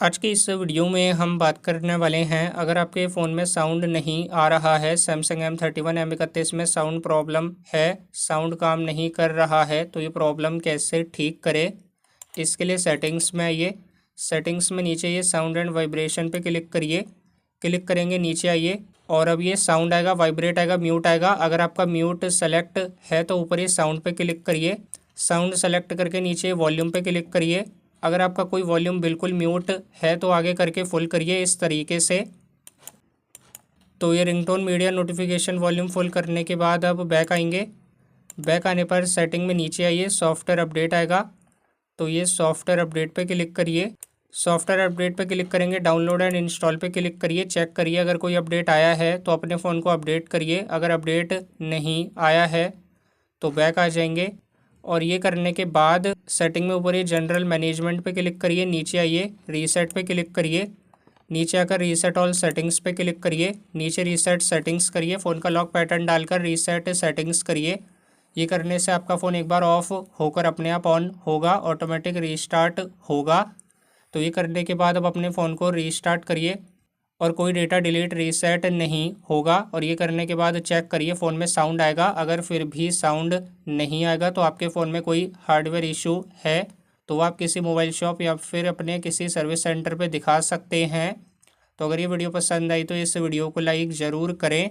आज के इस वीडियो में हम बात करने वाले हैं, अगर आपके फ़ोन में साउंड नहीं आ रहा है, सैमसंग M31 M31 में साउंड प्रॉब्लम है, साउंड काम नहीं कर रहा है, तो ये प्रॉब्लम कैसे ठीक करें। इसके लिए सेटिंग्स में आइए। सेटिंग्स में नीचे ये साउंड एंड वाइब्रेशन पे क्लिक करिए। क्लिक करेंगे नीचे आइए और अब ये साउंड आएगा, वाइब्रेट आएगा, म्यूट आएगा। अगर आपका म्यूट सेलेक्ट है तो ऊपर ये साउंड पे क्लिक करिए। साउंड सेलेक्ट करके नीचे वॉल्यूम पे क्लिक करिए। अगर आपका कोई वॉल्यूम बिल्कुल म्यूट है तो आगे करके फुल करिए इस तरीके से। तो ये ringtone media notification volume full करने के बाद अब बैक आएंगे। बैक आने पर सेटिंग में नीचे आइए, सॉफ्टवेयर अपडेट आएगा, तो ये सॉफ्टवेयर अपडेट पे क्लिक करिए। सॉफ्टवेयर अपडेट पे क्लिक करेंगे, डाउनलोड एंड इंस्टॉल पे क्लिक करिए। चेक करिए अगर कोई अपडेट आया है तो अपने फ़ोन को अपडेट करिए। अगर अपडेट नहीं आया है तो बैक आ जाएंगे और ये करने के बाद सेटिंग में ऊपर ये जनरल मैनेजमेंट पे क्लिक करिए। नीचे आइए, रीसेट पे क्लिक करिए। नीचे आकर रीसेट ऑल सेटिंग्स पे क्लिक करिए। नीचे रीसेट सेटिंग्स करिए, फ़ोन का लॉक पैटर्न डालकर रीसेट सेटिंग्स करिए। ये करने से आपका फ़ोन एक बार ऑफ होकर अपने आप ऑन होगा, ऑटोमेटिक रीस्टार्ट होगा। तो ये करने के बाद अब अपने फ़ोन को रीस्टार्ट करिए और कोई डेटा डिलीट रीसेट नहीं होगा। और ये करने के बाद चेक करिए फ़ोन में साउंड आएगा। अगर फिर भी साउंड नहीं आएगा तो आपके फ़ोन में कोई हार्डवेयर इशू है, तो आप किसी मोबाइल शॉप या फिर अपने किसी सर्विस सेंटर पे दिखा सकते हैं। तो अगर ये वीडियो पसंद आई तो इस वीडियो को लाइक ज़रूर करें।